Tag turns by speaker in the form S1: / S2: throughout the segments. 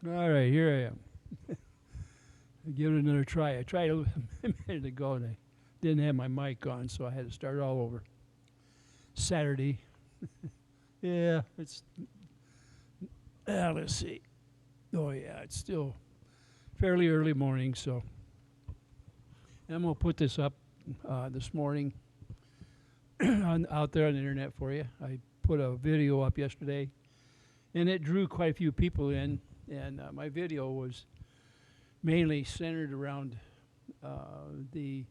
S1: All right, here I am. Give it another try. I tried a minute ago and I didn't have my mic on, so I had to start all over. Saturday. Yeah, it's. Let's see. Oh, yeah, it's still fairly early morning, so I'm going to put this up this morning out there on the internet for you. I put a video up yesterday, and it drew quite a few people in, and my video was mainly centered around the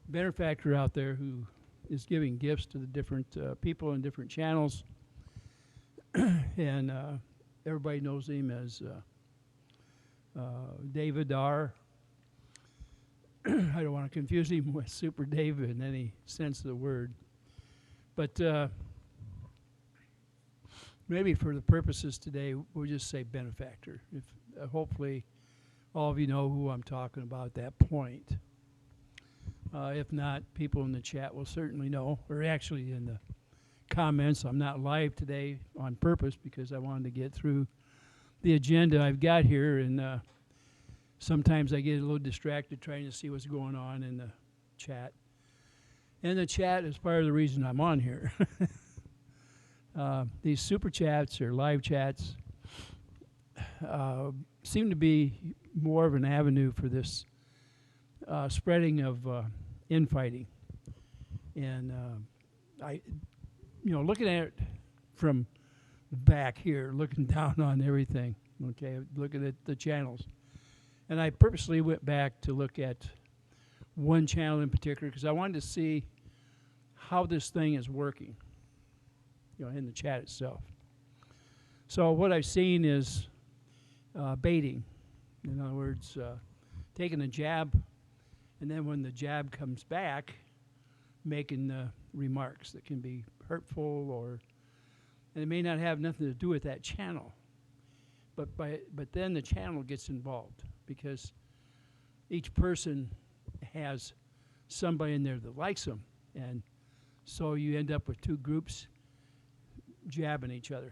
S1: benefactor out there who is giving gifts to the different people in different channels, and everybody knows him as David R. I don't want to confuse him with Super David in any sense of the word, but maybe for the purposes today, we'll just say benefactor. If hopefully all of you know who I'm talking about at that point. If not, people in the chat will certainly know, or actually in the comments. I'm not live today on purpose because I wanted to get through the agenda I've got here, and sometimes I get a little distracted trying to see what's going on in the chat. And the chat is part of the reason I'm on here. These super chats or live chats seem to be more of an avenue for this spreading of infighting. And looking at it from back here, looking down on everything, okay, looking at the channels. And I purposely went back to look at one channel in particular because I wanted to see how this thing is working, in the chat itself. So what I've seen is baiting. In other words, taking a jab, and then when the jab comes back, making remarks that can be hurtful, and it may not have nothing to do with that channel. But then the channel gets involved because each person has somebody in there that likes them, and so you end up with two groups jabbing each other.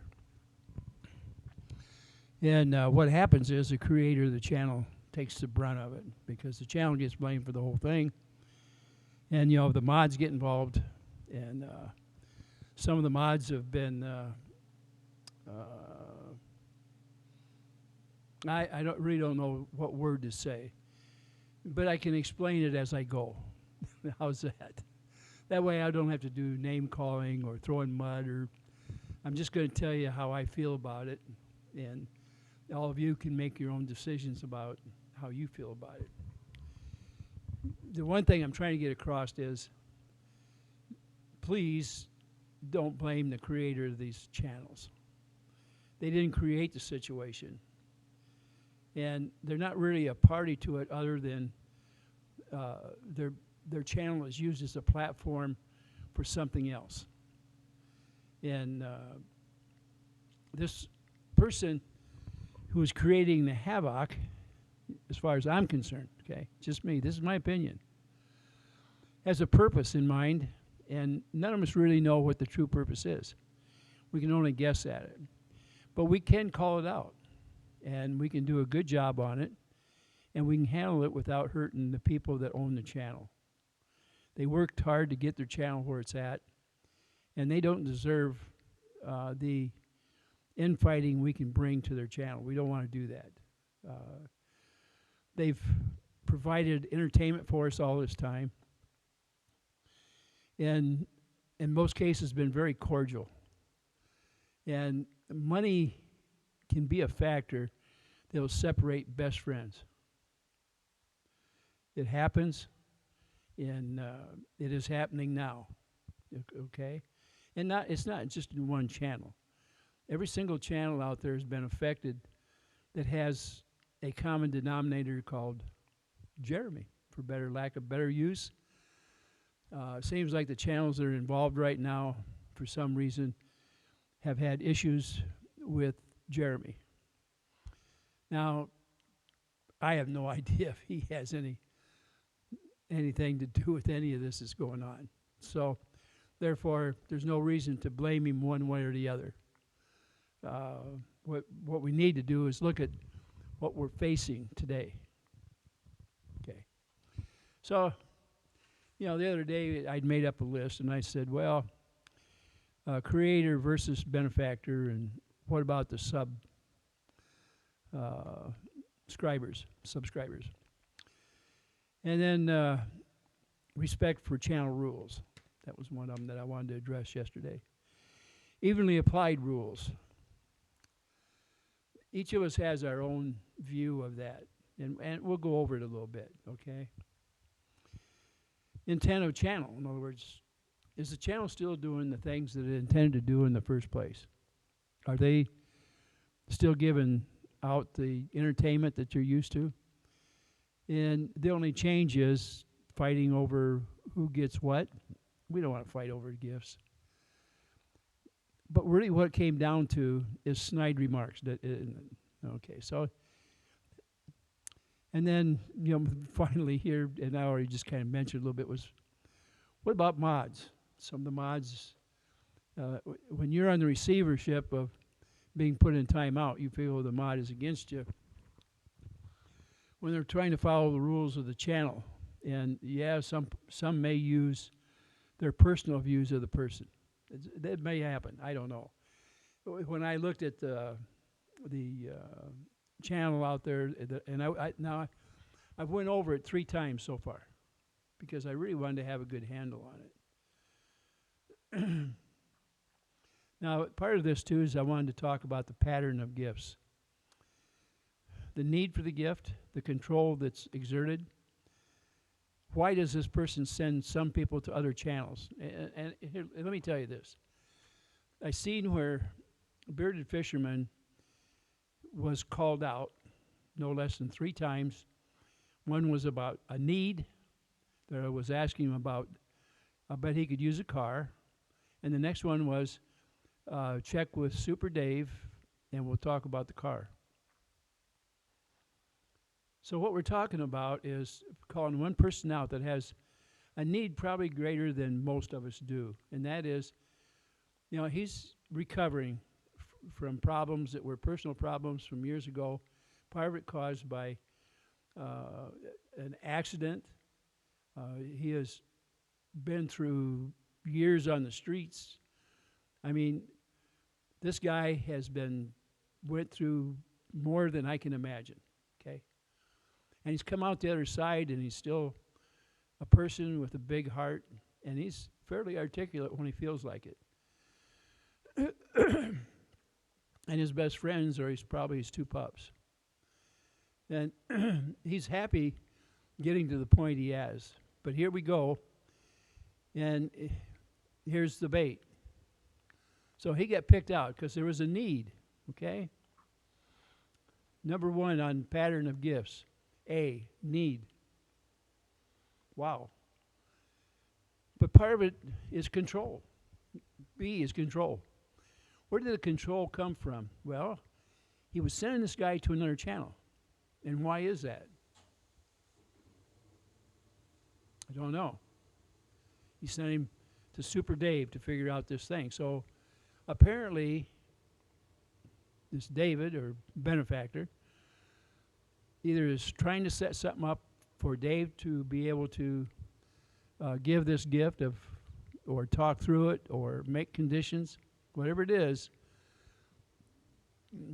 S1: And what happens is the creator of the channel takes the brunt of it because the channel gets blamed for the whole thing. And, the mods get involved, and some of the mods have been, I don't know what word to say, but I can explain it as I go. How's that? That way I don't have to do name calling or throwing mud, or I'm just going to tell you how I feel about it, and all of you can make your own decisions about how you feel about it. The one thing I'm trying to get across is, please don't blame the creator of these channels. They didn't create the situation, and they're not really a party to it other than their channel is used as a platform for something else. And this person who is creating the havoc, as far as I'm concerned, okay, just me, this is my opinion, has a purpose in mind, and none of us really know what the true purpose is. We can only guess at it. But we can call it out, and we can do a good job on it, and we can handle it without hurting the people that own the channel. They worked hard to get their channel where it's at, and they don't deserve the infighting we can bring to their channel. We don't want to do that. They've provided entertainment for us all this time, and in most cases been very cordial. And money can be a factor that will separate best friends. It happens, and it is happening now, okay? And it's not just in one channel. Every single channel out there has been affected that has a common denominator called Jeremy, for lack of better use. Seems like the channels that are involved right now, for some reason, have had issues with Jeremy. Now, I have no idea if he has anything to do with any of this that's going on. So, therefore, there's no reason to blame him one way or the other. What we need to do is look at what we're facing today. Okay. So, the other day I'd made up a list, and I said, well, creator versus benefactor, and what about the subscribers? And then respect for channel rules. That was one of them that I wanted to address yesterday. Evenly applied rules. Each of us has our own view of that, and we'll go over it a little bit, okay? Intent of channel, in other words, is the channel still doing the things that it intended to do in the first place? Are they still giving out the entertainment that you're used to? And the only change is fighting over who gets what. We don't want to fight over gifts. But really what it came down to is snide remarks. Okay, so, and then, finally here, and I already just kind of mentioned a little bit, was what about mods? Some of the mods, when you're on the receivership of being put in timeout, you feel the mod is against you. When they're trying to follow the rules of the channel, and some may use their personal views of the person. That may happen. I don't know. When I looked at the channel out there, and I've went over it 3 times so far, because I really wanted to have a good handle on it. Now, part of this too is I wanted to talk about the pattern of gifts, the need for the gift, the control that's exerted. Why does this person send some people to other channels? And here, let me tell you this. I seen where a bearded fisherman was called out no less than 3 times. One was about a need that I was asking him about. I bet he could use a car. And the next one was check with Super Dave, and we'll talk about the car. So what we're talking about is calling one person out that has a need probably greater than most of us do. And that is, he's recovering from problems that were personal problems from years ago, part of it caused by an accident. He has been through years on the streets. I mean, this guy went through more than I can imagine, okay? And he's come out the other side, and he's still a person with a big heart, and he's fairly articulate when he feels like it. And his best friends are probably his 2 pups. And he's happy getting to the point he has. But here we go, and here's the bait. So he got picked out because there was a need, okay? Number 1 on pattern of gifts. A, need. Wow. But part of it is control. B is control. Where did the control come from? Well, he was sending this guy to another channel. And why is that? I don't know. He sent him to Super Dave to figure out this thing. So apparently, this David, or benefactor, either is trying to set something up for Dave to be able to give this gift or talk through it, or make conditions, whatever it is.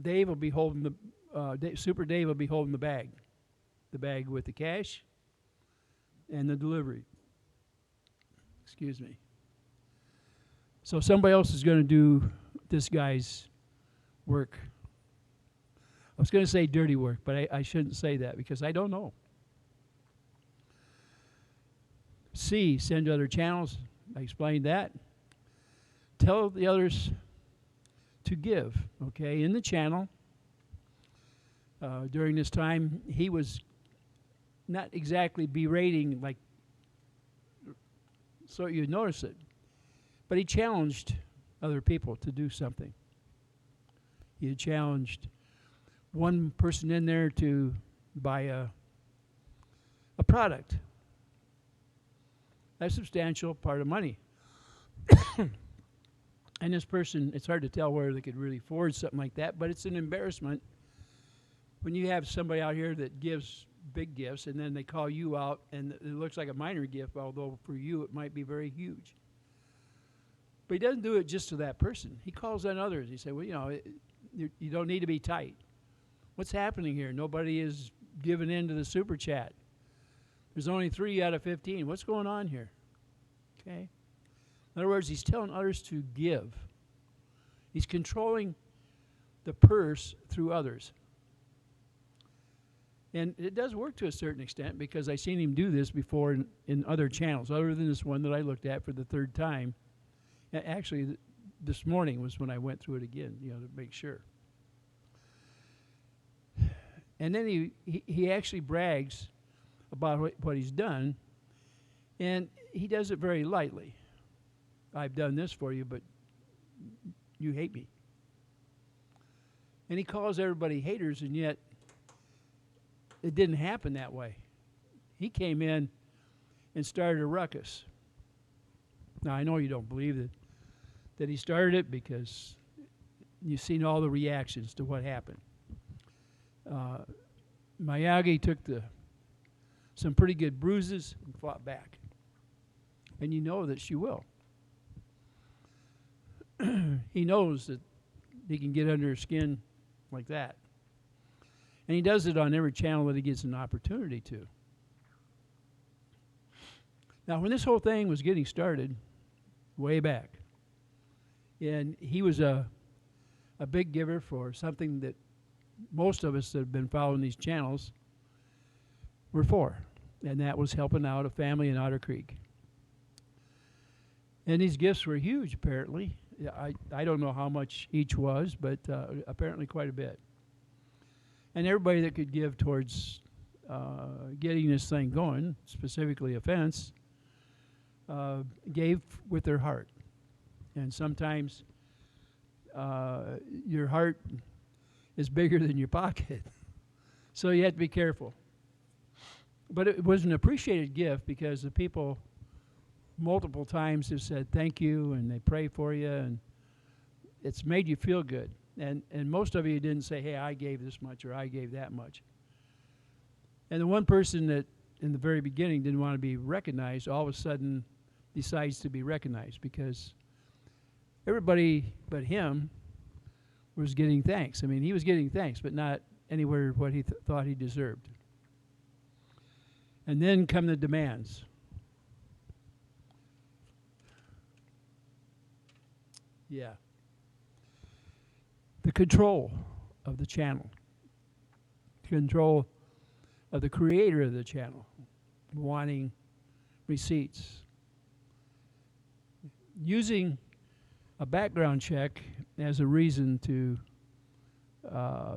S1: Dave will be holding Super Dave will be holding the bag with the cash and the delivery. Excuse me. So somebody else is going to do this guy's work. I was going to say dirty work, but I shouldn't say that because I don't know. C, send to other channels. I explained that. Tell the others to give, okay? In the channel, during this time, he was not exactly berating like, so you'd notice it, but he challenged other people to do something. He had challenged one person in there to buy a product, a substantial part of money. And this person, it's hard to tell whether they could really afford something like that, but it's an embarrassment when you have somebody out here that gives big gifts and then they call you out and it looks like a minor gift, although for you it might be very huge. But he doesn't do it just to that person. He calls on others. He says, well, you don't need to be tight. What's happening here? Nobody is giving in to the super chat. There's only 3 out of 15. What's going on here? Okay? In other words, he's telling others to give. He's controlling the purse through others. And it does work to a certain extent because I've seen him do this before in other channels, other than this one that I looked at for the 3rd time. Actually, this morning was when I went through it again, to make sure. And then he actually brags about what he's done, and he does it very lightly. I've done this for you, but you hate me. And he calls everybody haters, and yet it didn't happen that way. He came in and started a ruckus. Now, I know you don't believe that he started it because you've seen all the reactions to what happened. Miyagi took some pretty good bruises and fought back. And you know that she will. He knows that he can get under her skin like that. And he does it on every channel that he gets an opportunity to. Now, when this whole thing was getting started, way back, and he was a big giver for something that most of us that have been following these channels were for, and that was helping out a family in Otter Creek. And these gifts were huge, apparently. I don't know how much each was, but apparently quite a bit. And everybody that could give towards getting this thing going, specifically a fence, gave with their heart. And sometimes your heart is bigger than your pocket. So you have to be careful. But it was an appreciated gift because the people multiple times have said thank you and they pray for you, and it's made you feel good. And most of you didn't say, hey, I gave this much or I gave that much. And the one person that in the very beginning didn't want to be recognized all of a sudden decides to be recognized because everybody but him was getting thanks. I mean, he was getting thanks, but not anywhere what he thought he deserved. And then come the demands. Yeah. The control of the channel. Control of the creator of the channel. Wanting receipts. Using a background check as a reason to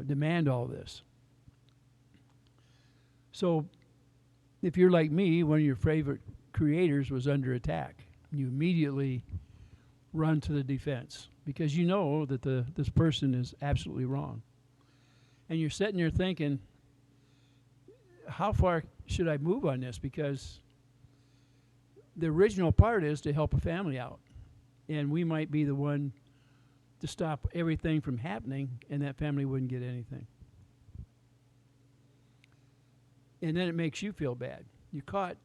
S1: demand all this. So if you're like me, one of your favorite creators was under attack. You immediately run to the defense because you know that this person is absolutely wrong. And you're sitting there thinking, how far should I move on this? Because the original part is to help a family out. And we might be the one to stop everything from happening, and that family wouldn't get anything. And then it makes you feel bad. You're caught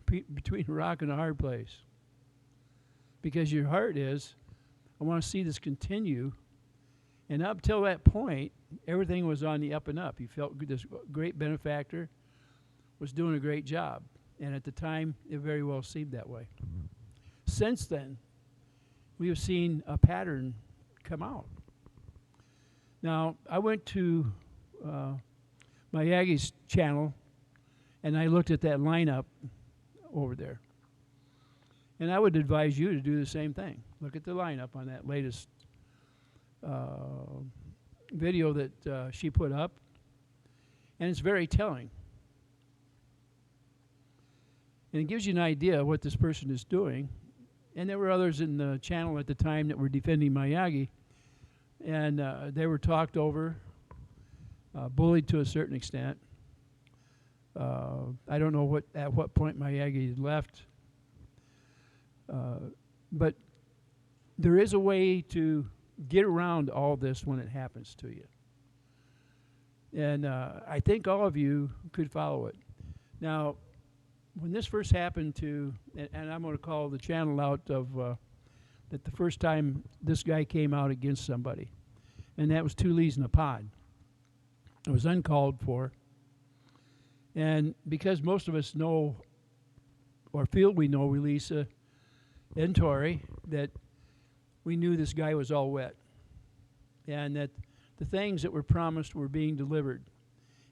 S1: between a rock and a hard place. Because your heart is, I want to see this continue. And up till that point, everything was on the up and up. You felt this great benefactor was doing a great job. And at the time, it very well seemed that way. Since then, we have seen a pattern come out. Now, I went to Miyagi's channel, and I looked at that lineup over there. And I would advise you to do the same thing. Look at the lineup on that latest video that she put up, and it's very telling. And it gives you an idea of what this person is doing. And there were others in the channel at the time that were defending Miyagi, and they were talked over, bullied to a certain extent. I don't know at what point Miyagi left, but there is a way to get around all this when it happens to you. And I think all of you could follow it. Now, when this first happened and I'm going to call the channel out of that the first time this guy came out against somebody, and that was 2 leads in a pod. It was uncalled for. And because most of us know, or feel we know, Lisa and Tori, that we knew this guy was all wet. And that the things that were promised were being delivered.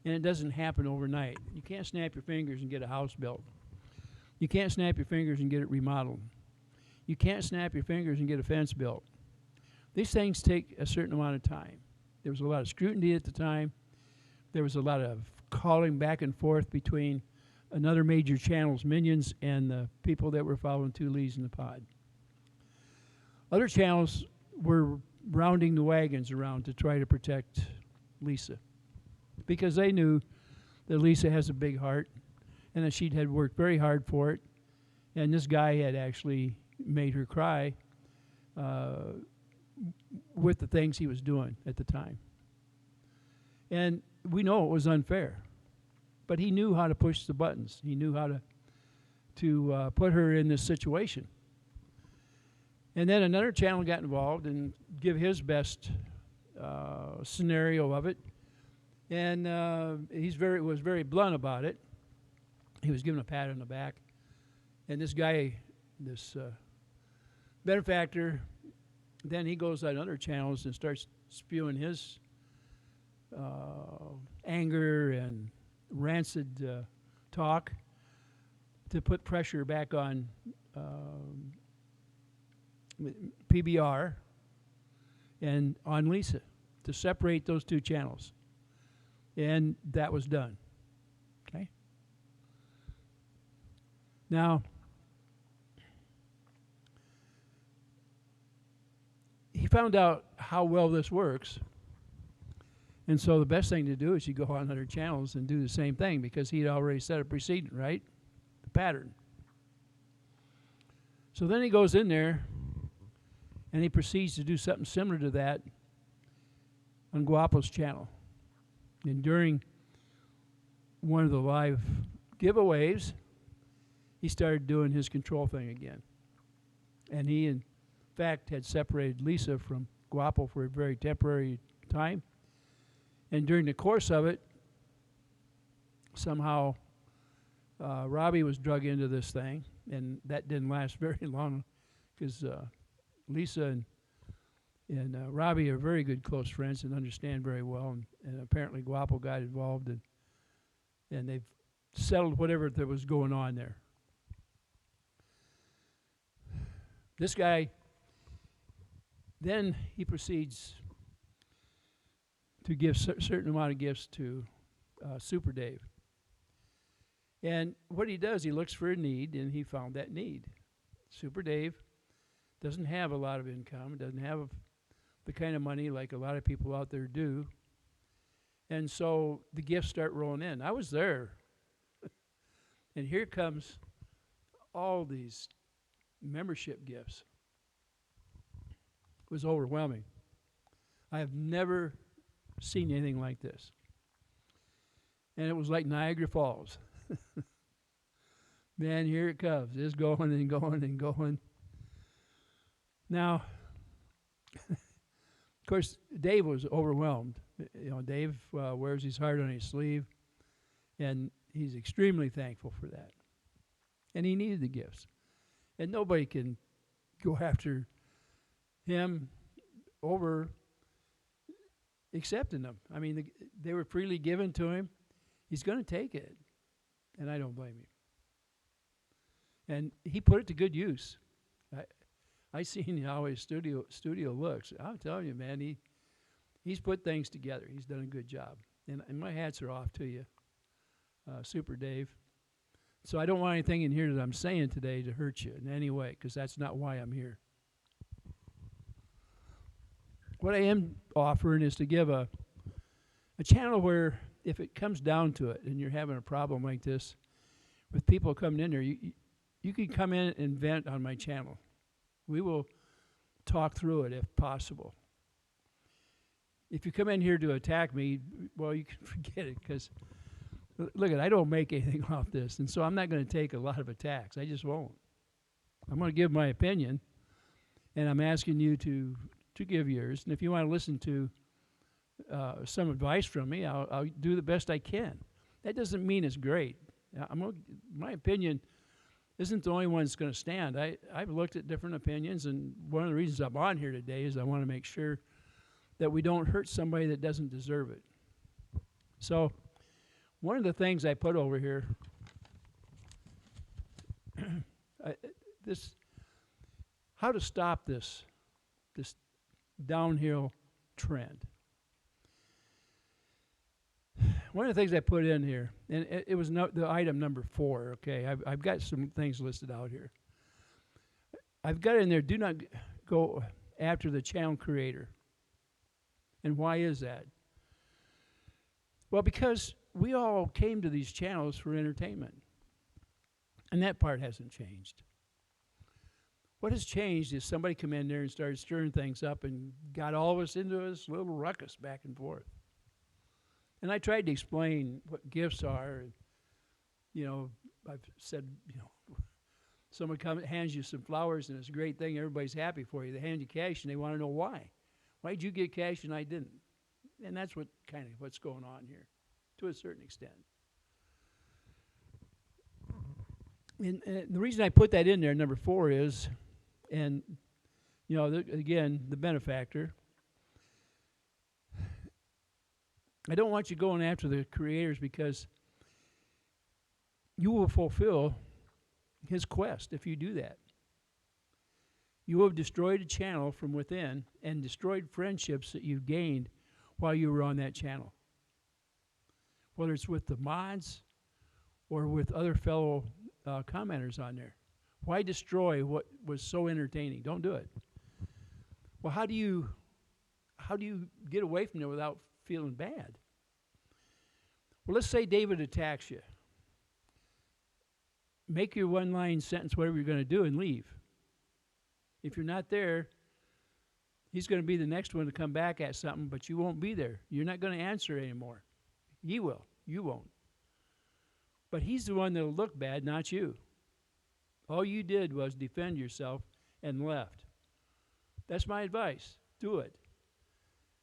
S1: And it doesn't happen overnight. You can't snap your fingers and get a house built. You can't snap your fingers and get it remodeled. You can't snap your fingers and get a fence built. These things take a certain amount of time. There was a lot of scrutiny at the time. There was a lot of calling back and forth between another major channel's minions and the people that were following 2 leads in the pod. Other channels were rounding the wagons around to try to protect Lisa, because they knew that Lisa has a big heart and that she had worked very hard for it, and this guy had actually made her cry with the things he was doing at the time. And we know it was unfair, but he knew how to push the buttons. He knew how to put her in this situation. And then another channel got involved and give his best scenario of it. And was very blunt about it. He was given a pat on the back. And this guy, this benefactor, then he goes on other channels and starts spewing his anger and rancid talk to put pressure back on PBR and on Lisa to separate those 2 channels. And that was done. Okay? Now, he found out how well this works. And so the best thing to do is you go on other channels and do the same thing, because he'd already set a precedent, right? The pattern. So then he goes in there and he proceeds to do something similar to that on Guapo's channel. And during one of the live giveaways, he started doing his control thing again. And he, in fact, had separated Lisa from Guapo for a very temporary time. And during the course of it, somehow Robbie was drug into this thing, and that didn't last very long, because Lisa and Robbie are very good close friends and understand very well, and apparently Guapo got involved, and they've settled whatever that was going on there. This guy, then he proceeds to give a certain amount of gifts to Super Dave. And what he does, he looks for a need, and he found that need. Super Dave doesn't have a lot of income, doesn't have the kind of money like a lot of people out there do. And so the gifts start rolling in. I was there. And here comes all these membership gifts. It was overwhelming. I have never seen anything like this. And it was like Niagara Falls. Man, here it comes. It's going and going and going. Now, of course, Dave was overwhelmed. You know, Dave wears his heart on his sleeve, and he's extremely thankful for that. And he needed the gifts. And nobody can go after him over accepting them. I mean, they were freely given to him. He's going to take it, and I don't blame him. And he put it to good use. I seen how his studio looks. I'll tell you, man, he's put things together. He's done a good job. And my hats are off to you, Super Dave. So I don't want anything in here that I'm saying today to hurt you in any way, because that's not why I'm here. What I am offering is to give a channel where, if it comes down to it and you're having a problem like this with people coming in there, you can come in and vent on my channel. We will talk through it if possible. if you come in here to attack me, well, you can forget it, because look, I don't make anything off this, and so I'm not going to take a lot of attacks. I just won't. I'm going to give my opinion, and I'm asking you to give yours. And if you want to listen to some advice from me, I'll do the best I can. That doesn't mean it's great. My opinion isn't the only one that's going to stand. I've looked at different opinions, and one of the reasons I'm on here today is I want to make sure that we don't hurt somebody that doesn't deserve it. So one of the things I put over here, how to stop this downhill trend. One of the things I put in here, and it was the item number 4, okay? I've got some things listed out here. I've got in there, do not go after the channel creator. And why is that? Well, because we all came to these channels for entertainment. And that part hasn't changed. What has changed is somebody come in there and started stirring things up and got all of us into this little ruckus back and forth. And I tried to explain what gifts are. And, I've said, someone hands you some flowers and it's a great thing. Everybody's happy for you. They hand you cash and they want to know why. Why did you get cash and I didn't? And that's what's going on here, to a certain extent. And the reason I put that in there, number 4, is, and again, the benefactor. I don't want you going after the creators, because you will fulfill his quest if you do that. You will have destroyed a channel from within and destroyed friendships that you gained while you were on that channel. Whether it's with the mods or with other fellow commenters on there. Why destroy what was so entertaining? Don't do it. Well, how do you get away from it without feeling bad? Well, let's say David attacks you. Make your one-line sentence, whatever you're going to do, and leave. If you're not there, he's going to be the next one to come back at something, but you won't be there. You're not going to answer anymore. He will. You won't. But he's the one that'll look bad, not you. All you did was defend yourself and left. That's my advice. Do it.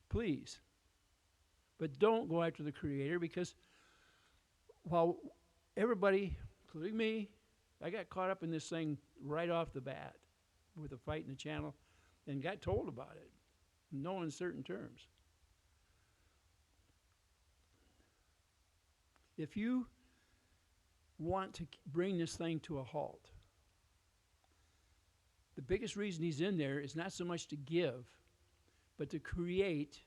S1: Please. But don't go after the creator, because while everybody, including me, I got caught up in this thing right off the bat with a fight in the channel and got told about it in no uncertain terms. If you want to bring this thing to a halt, the biggest reason he's in there is not so much to give, but to create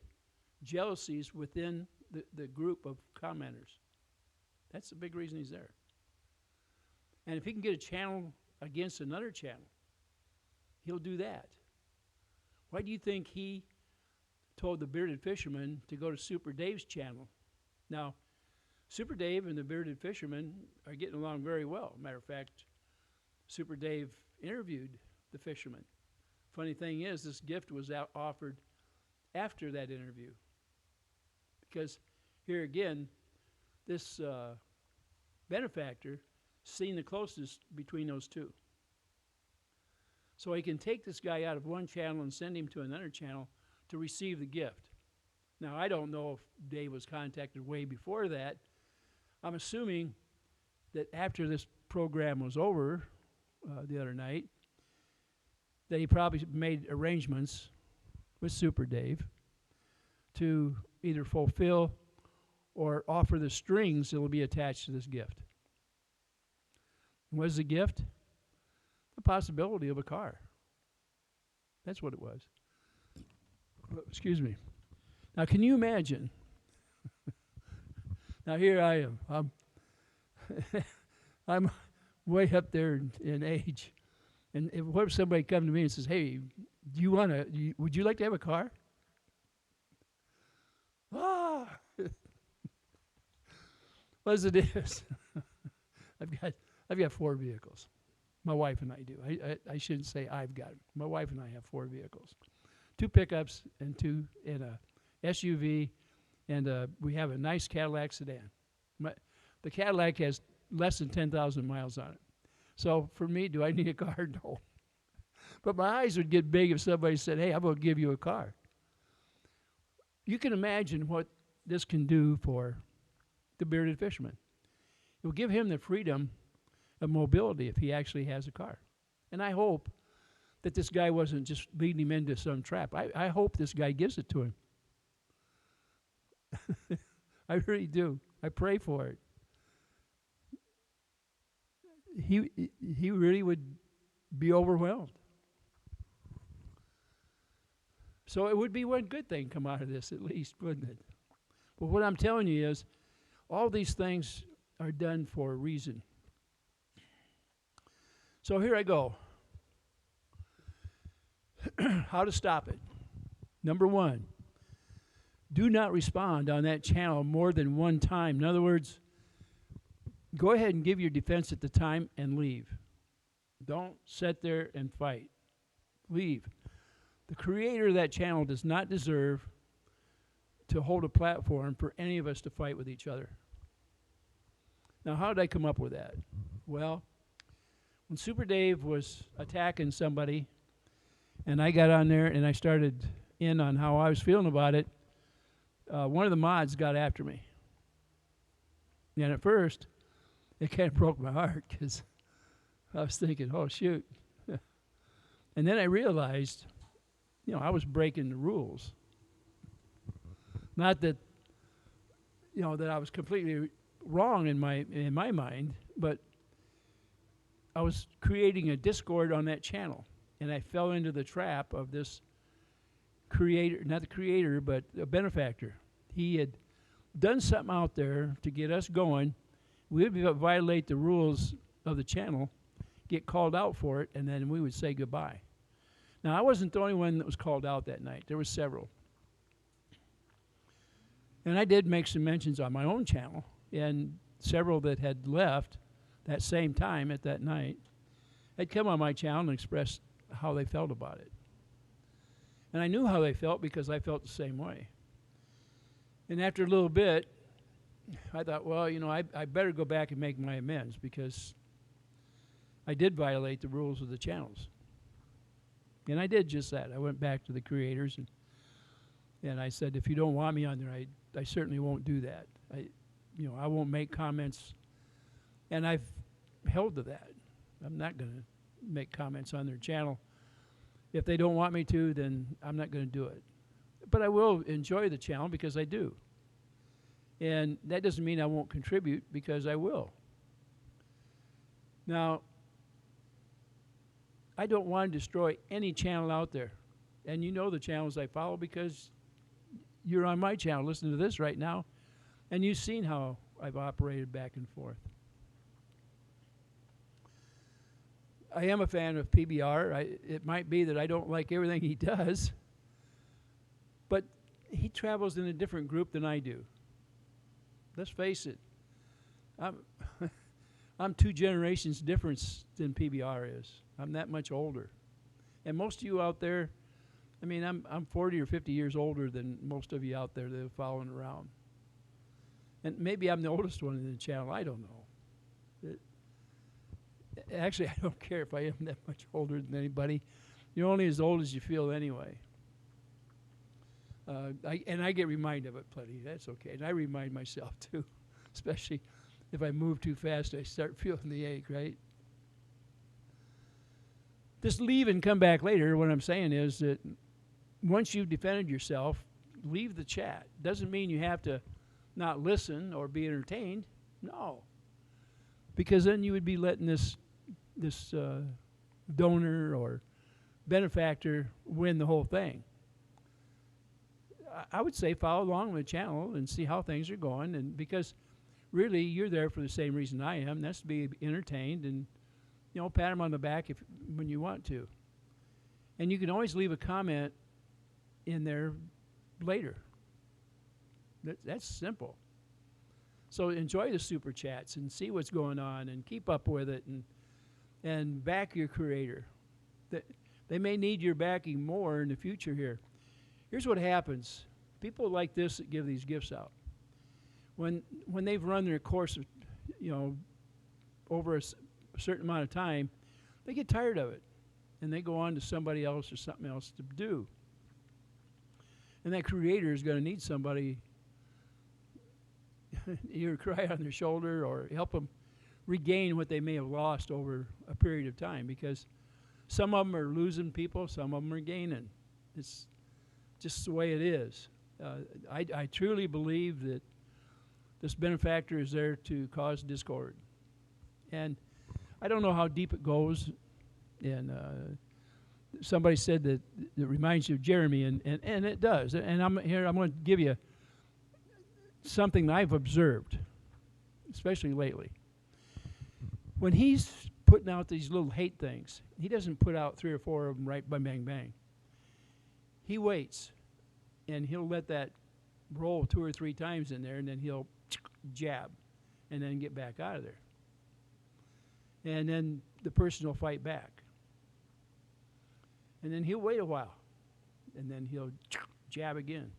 S1: jealousies within the group of commenters. That's the big reason he's there. And if he can get a channel against another channel, he'll do that. Why do you think he told the Bearded Fisherman to go to Super Dave's channel? Now, Super Dave and the Bearded Fisherman are getting along very well. Matter of fact, Super Dave interviewed the fisherman. Funny thing is, this gift was offered after that interview. Because here again, this benefactor seen the closest between those two. So he can take this guy out of one channel and send him to another channel to receive the gift. Now, I don't know if Dave was contacted way before that. I'm assuming that after this program was over the other night, that he probably made arrangements with Super Dave to either fulfill or offer the strings that will be attached to this gift. What is the gift? The possibility of a car. That's what it was. Excuse me. Now, can you imagine? Now, here I am. I'm way up there in age. And what if somebody come to me and says, hey, would you like to have a car? Ah! Well, as it is, I've got 4 vehicles. My wife and I do. I shouldn't say I've got. My wife and I have 4 vehicles. 2 pickups and SUV, and we have a nice Cadillac sedan. The Cadillac has less than 10,000 miles on it. So for me, do I need a car? No. But my eyes would get big if somebody said, hey, I'm going to give you a car. You can imagine what this can do for the bearded fisherman. It will give him the freedom of mobility if he actually has a car. And I hope that this guy wasn't just leading him into some trap. I hope this guy gives it to him. I really do. I pray for it. He really would be overwhelmed. So it would be one good thing come out of this at least, wouldn't it? But what I'm telling you is all these things are done for a reason. So here I go. How to stop it. Number one, do not respond on that channel more than one time. In other words, go ahead and give your defense at the time and leave. Don't sit there and fight. Leave. The creator of that channel does not deserve to hold a platform for any of us to fight with each other. Now, how did I come up with that? Well, when Super Dave was attacking somebody, and I got on there and I started in on how I was feeling about it, one of the mods got after me. And at first, it kind of broke my heart because I was thinking, oh, shoot. And then I realized, I was breaking the rules. Not that, that I was completely wrong in my mind, but I was creating a discord on that channel. And I fell into the trap of this creator, not the creator, but a benefactor. He had done something out there to get us going. We would violate the rules of the channel, get called out for it, and then we would say goodbye. Now, I wasn't the only one that was called out that night. There were several. And I did make some mentions on my own channel, and several that had left that same time at that night had come on my channel and expressed how they felt about it. And I knew how they felt because I felt the same way. And after a little bit, I thought, well, I better go back and make my amends because I did violate the rules of the channels. And I did just that. I went back to the creators and I said, if you don't want me on there, I certainly won't do that. I won't make comments. And I've held to that. I'm not going to make comments on their channel. If they don't want me to, then I'm not going to do it. But I will enjoy the channel because I do. And that doesn't mean I won't contribute because I will. Now, I don't want to destroy any channel out there. And you know the channels I follow because you're on my channel listening to this right now. And you've seen how I've operated back and forth. I am a fan of PBR. It might be that I don't like everything he does, but he travels in a different group than I do. Let's face it. I'm 2 generations difference than PBR is. I'm that much older. And most of you out there, I'm 40 or 50 years older than most of you out there that are following around. And maybe I'm the oldest one in the channel. I don't know. Actually, I don't care if I am that much older than anybody. You're only as old as you feel anyway. I get reminded of it plenty. That's okay. And I remind myself, too, especially if I move too fast, I start feeling the ache, right? Just leave and come back later. What I'm saying is that once you've defended yourself, leave the chat. Doesn't mean you have to not listen or be entertained. No. Because then you would be letting this donor or benefactor win the whole thing. I would say follow along with the channel and see how things are going, and because really you're there for the same reason I am. That's to be entertained and pat them on the back when you want to. And you can always leave a comment in there later. That's simple. So enjoy the super chats and see what's going on and keep up with it and back your creator. They may need your backing more in the future here. Here's what happens. People like this that give these gifts out, when they've run their course of, over a certain amount of time, they get tired of it, and they go on to somebody else or something else to do. And that creator is going to need somebody either cry on their shoulder or help them regain what they may have lost over a period of time, because some of them are losing people, some of them are gaining. It's just the way it is. I truly believe that this benefactor is there to cause discord. And I don't know how deep it goes. And somebody said that it reminds you of Jeremy, and it does. And I'm going to give you something that I've observed, especially lately. When he's putting out these little hate things, he doesn't put out 3 or 4 of them right by bang bang. He waits, and he'll let that roll 2 or 3 times in there, and then he'll jab, and then get back out of there. And then the person will fight back. And then he'll wait a while, and then he'll jab again.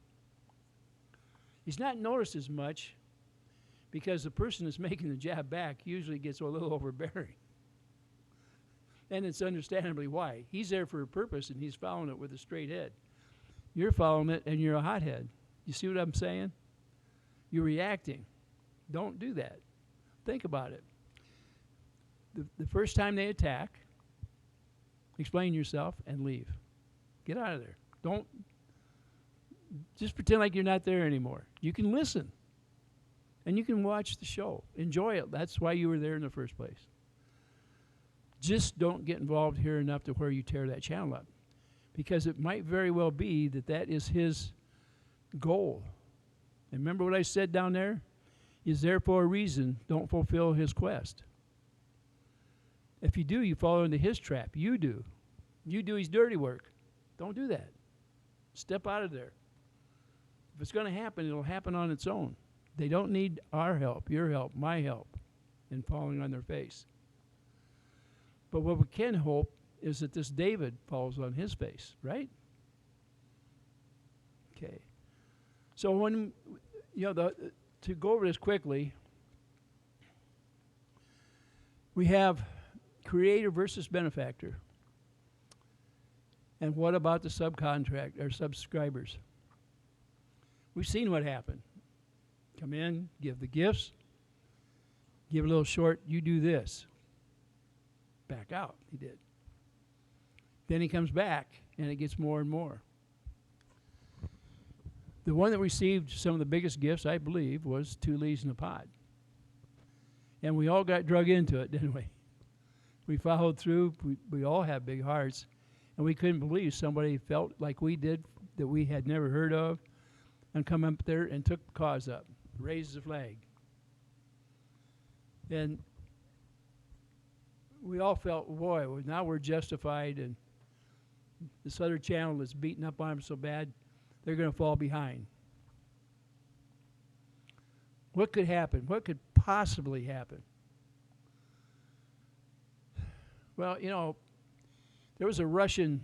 S1: He's not noticed as much because the person that's making the jab back usually gets a little overbearing. And it's understandably why. He's there for a purpose, and he's following it with a straight head. You're following it, and you're a hothead. You see what I'm saying? You're reacting. Don't do that. Think about it. The first time they attack, explain yourself and leave. Get out of there. Don't just pretend like you're not there anymore. You can listen, and you can watch the show. Enjoy it. That's why you were there in the first place. Just don't get involved here enough to where you tear that channel up, because it might very well be that that is his goal. And remember what I said down there? He's there for a reason. Don't fulfill his quest. If you do, you fall into his trap. You do. You do his dirty work. Don't do that. Step out of there. If it's going to happen, it'll happen on its own. They don't need our help, your help, my help in falling on their face. But what we can hope is that this David falls on his face, right? Okay. So when, to go over this quickly, we have creator versus benefactor. And what about the subcontract or subscribers? We've seen what happened. Come in, give the gifts, give a little short, you do this. Back out, he did. Then he comes back, and it gets more and more. The one that received some of the biggest gifts, I believe, was 2 leaves in a pod. And we all got drug into it, didn't we? We followed through. We all have big hearts. And we couldn't believe somebody felt like we did, that we had never heard of, and come up there and took the cause up, raised the flag. And we all felt, boy, now we're justified, and this other channel that's beating up on them so bad, they're going to fall behind. What could happen? What could possibly happen? Well, there was a Russian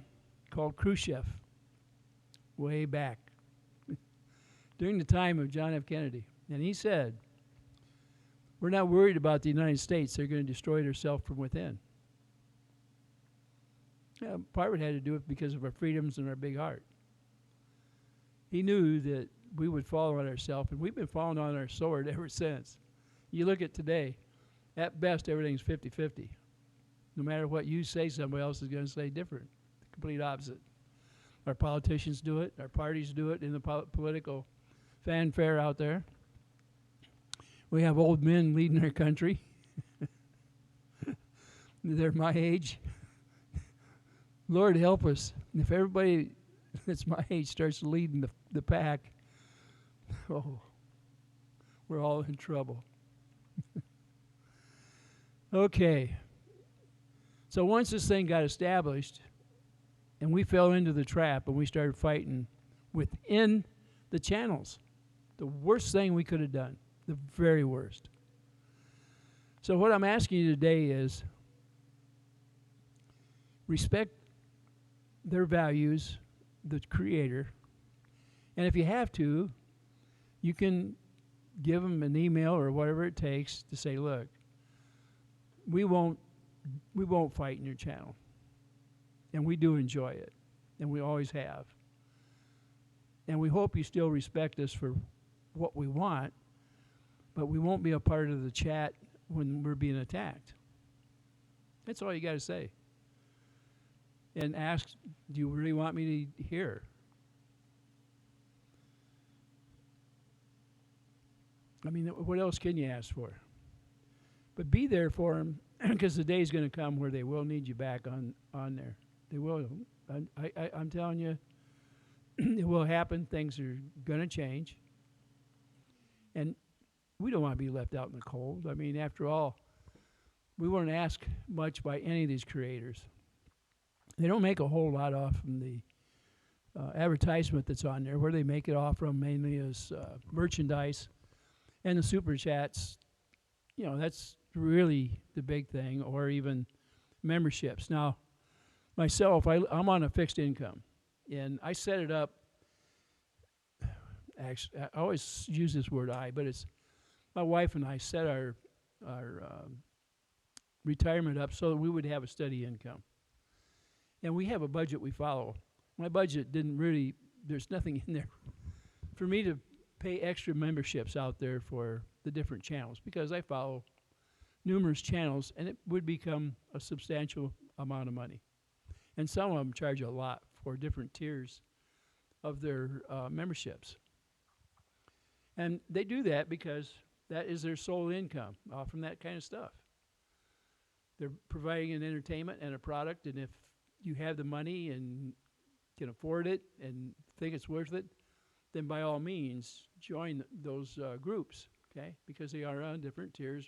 S1: called Khrushchev way back during the time of John F. Kennedy. And he said, we're not worried about the United States. They're going to destroy themselves from within. Yeah, part of it had to do with because of our freedoms and our big heart. He knew that we would fall on ourselves, and we've been falling on our sword ever since. You look at today, at best, everything's 50-50. No matter what you say, somebody else is going to say different, the complete opposite. Our politicians do it. Our parties do it in the political fanfare out there. We have old men leading our country. They're my age. Lord help us. If everybody that's my age starts leading the pack, oh, we're all in trouble. Okay. So once this thing got established, and we fell into the trap, and we started fighting within the channels, the worst thing we could have done, the very worst. So what I'm asking you today is respect their values, the Creator, And if you have to, you can give them an email or whatever it takes to say, look, we won't fight in your channel. And we do enjoy it. And we always have. And we hope you still respect us for what we want, but we won't be a part of the chat when we're being attacked. That's all you got to say. And ask, do you really want me to hear? I mean, what else can you ask for? But be there for them, because the day's going to come where they will need you back on there. They will. I'm telling you, it will happen. Things are going to change. And we don't want to be left out in the cold. I mean, after all, we weren't asked much by any of these creators. They don't make a whole lot off from the advertisement that's on there. Where they make it off from mainly is merchandise and the super chats. You know, that's really the big thing, or even memberships. Now, myself, I'm on a fixed income, and I set it up. Actually, I always use this word "I," but it's my wife and I set our retirement up so that we would have a steady income. And we have a budget we follow. My budget didn't really, there's nothing in there for me to pay extra memberships out there for the different channels, because I follow numerous channels, and it would become a substantial amount of money. And some of them charge a lot for different tiers of their memberships. And they do that because that is their sole income from that kind of stuff. They're providing an entertainment and a product, and if you have the money and can afford it and think it's worth it, then by all means join those groups, okay? Because they are on different tiers,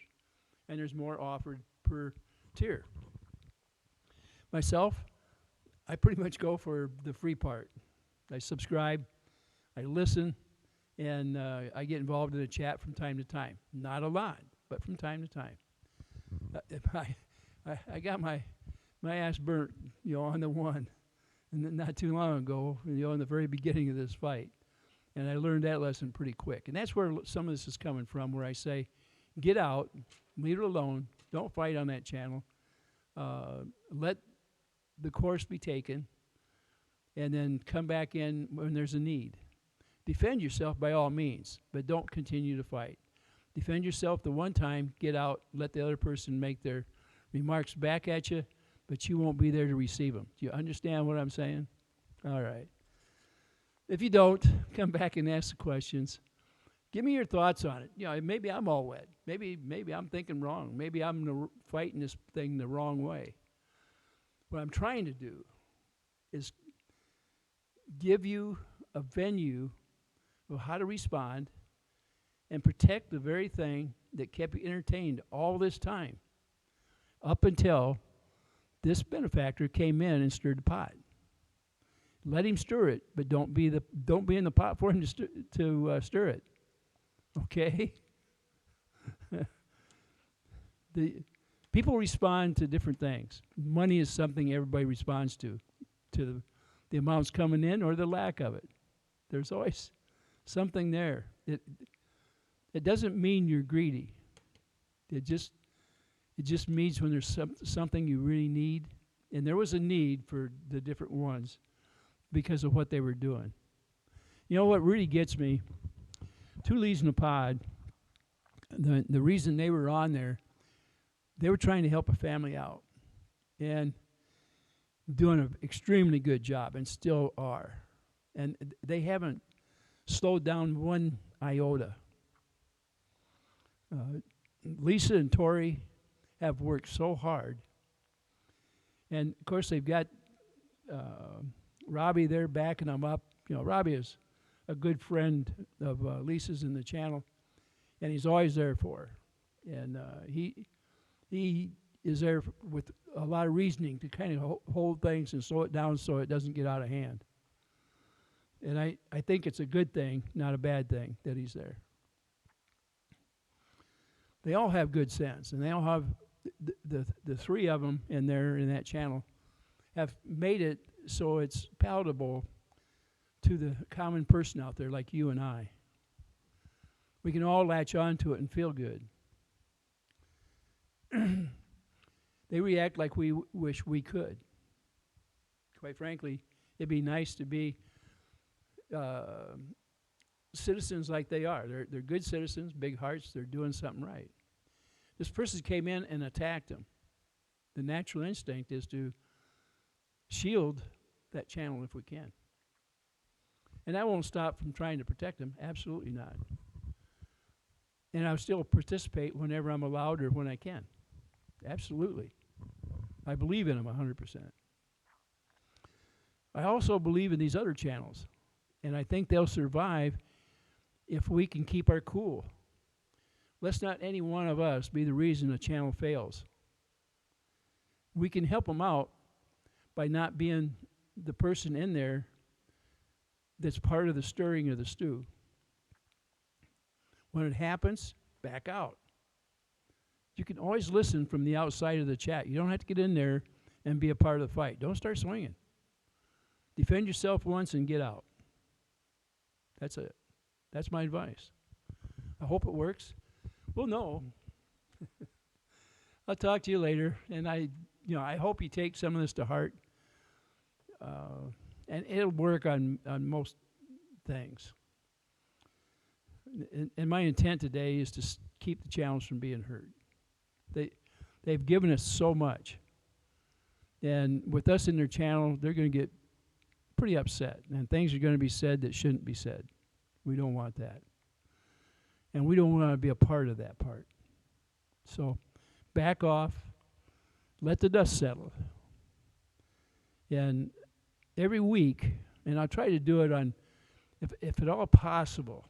S1: and there's more offered per tier. Myself, I pretty much go for the free part. I subscribe, I listen, and I get involved in the chat from time to time. Not a lot, but from time to time. I got my ass burnt, on the one, and not too long ago, in the very beginning of this fight. And I learned that lesson pretty quick. And that's where some of this is coming from, where I say, get out, leave it alone, don't fight on that channel, let the course be taken, and then come back in when there's a need. Defend yourself by all means, but don't continue to fight. Defend yourself the one time, get out, let the other person make their remarks back at you, but you won't be there to receive them. Do you understand what I'm saying? All right. If you don't, come back and ask the questions. Give me your thoughts on it. Maybe I'm all wet. Maybe I'm thinking wrong. Maybe I'm fighting this thing the wrong way. What I'm trying to do is give you a venue of how to respond and protect the very thing that kept you entertained all this time, up until this benefactor came in and stirred the pot. Let him stir it, but don't be in the pot for him to stir it. Okay? The people respond to different things. Money is something everybody responds to the amounts coming in or the lack of it. There's always something there. It doesn't mean you're greedy. It just means when there's something you really need, and there was a need for the different ones because of what they were doing. You know what really gets me? Two Leads in a Pod, the reason they were on there, they were trying to help a family out and doing an extremely good job, and still are. And they haven't slowed down one iota. Lisa and Tori have worked so hard. And, of course, they've got Robbie there backing them up. Robbie is a good friend of Lisa's in the channel, and he's always there for her. And he is there with a lot of reasoning to kind of hold things and slow it down so it doesn't get out of hand. And I think it's a good thing, not a bad thing, that he's there. They all have good sense, and they all have the three of them in that channel have made it so it's palatable to the common person out there like you and I. We can all latch on to it and feel good. They react like we wish we could. Quite frankly, it'd be nice to be citizens like they are. They're good citizens, big hearts, they're doing something right. This person came in and attacked them. The natural instinct is to shield that channel if we can. And that won't stop from trying to protect them, absolutely not. And I'll still participate whenever I'm allowed or when I can. Absolutely. I believe in them 100%. I also believe in these other channels, and I think they'll survive if we can keep our cool. Let's not any one of us be the reason a channel fails. We can help them out by not being the person in there that's part of the stirring of the stew. When it happens, back out. You can always listen from the outside of the chat. You don't have to get in there and be a part of the fight. Don't start swinging. Defend yourself once and get out. That's it. That's my advice. I hope it works. Well, no. I'll talk to you later, and I hope you take some of this to heart. And it'll work on most things. And my intent today is to keep the challenge from being hurt. They've given us so much. And with us in their channel, they're going to get pretty upset. And things are going to be said that shouldn't be said. We don't want that. And we don't want to be a part of that part. So back off. Let the dust settle. And every week, and I'll try to do it on, if at all possible,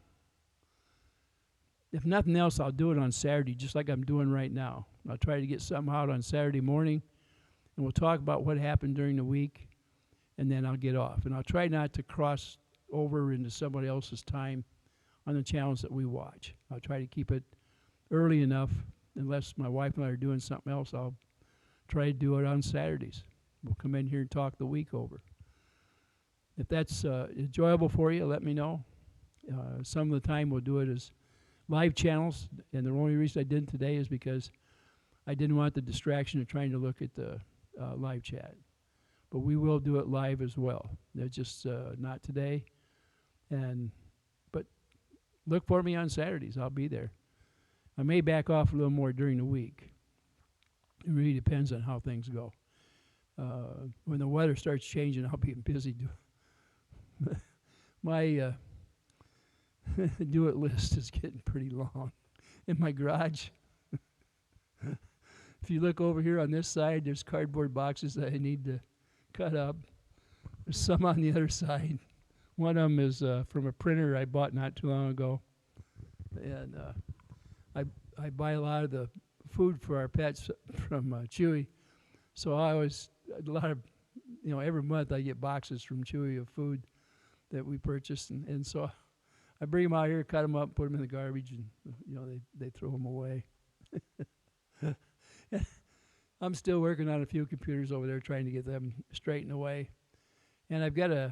S1: if nothing else, I'll do it on Saturday, just like I'm doing right now. I'll try to get something out on Saturday morning, and we'll talk about what happened during the week, and then I'll get off. And I'll try not to cross over into somebody else's time on the channels that we watch. I'll try to keep it early enough, unless my wife and I are doing something else, I'll try to do it on Saturdays. We'll come in here and talk the week over. If that's enjoyable for you, let me know. Some of the time we'll do it as live channels, and the only reason I didn't today is because I didn't want the distraction of trying to look at the live chat. But we will do it live as well. That's just not today. But look for me on Saturdays. I'll be there. I may back off a little more during the week. It really depends on how things go. When the weather starts changing, I'll be busy. My do-it list is getting pretty long in my garage. If you look over here on this side, there's cardboard boxes that I need to cut up. There's some on the other side. One of them is from a printer I bought not too long ago. And I buy a lot of the food for our pets from Chewy. So I always, a lot of, every month I get boxes from Chewy of food that we purchase. And so I bring them out here, cut them up, put them in the garbage, and, they throw them away. I'm still working on a few computers over there trying to get them straightened away. And I've got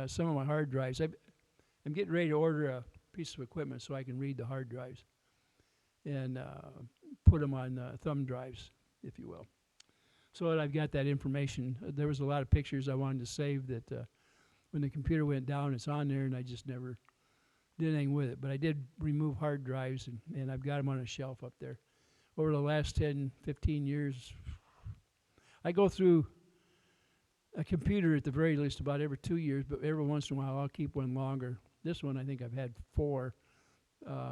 S1: some of my hard drives. I'm getting ready to order a piece of equipment so I can read the hard drives and put them on thumb drives, if you will. So that I've got that information. There was a lot of pictures I wanted to save that when the computer went down, it's on there, and I just never did anything with it. But I did remove hard drives, and I've got them on a shelf up there. Over the last 10, 15 years, I go through a computer at the very least about every 2 years, but every once in a while I'll keep one longer. This one I think I've had 4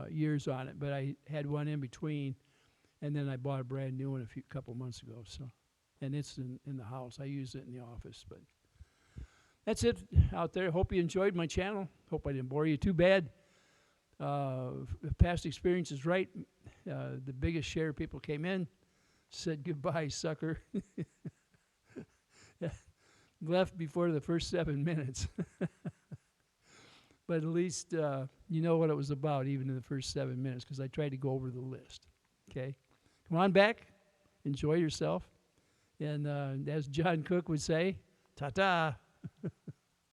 S1: years on it, but I had one in between, and then I bought a brand new one a couple months ago. So, and it's in the house. I use it in the office, but that's it out there. Hope you enjoyed my channel. Hope I didn't bore you too bad. If past experience is right, the biggest share of people came in, said goodbye, sucker. Left before the first 7 minutes. But at least you know what it was about, even in the first 7 minutes, because I tried to go over the list. Okay? Come on back. Enjoy yourself. And as John Cook would say, ta-ta.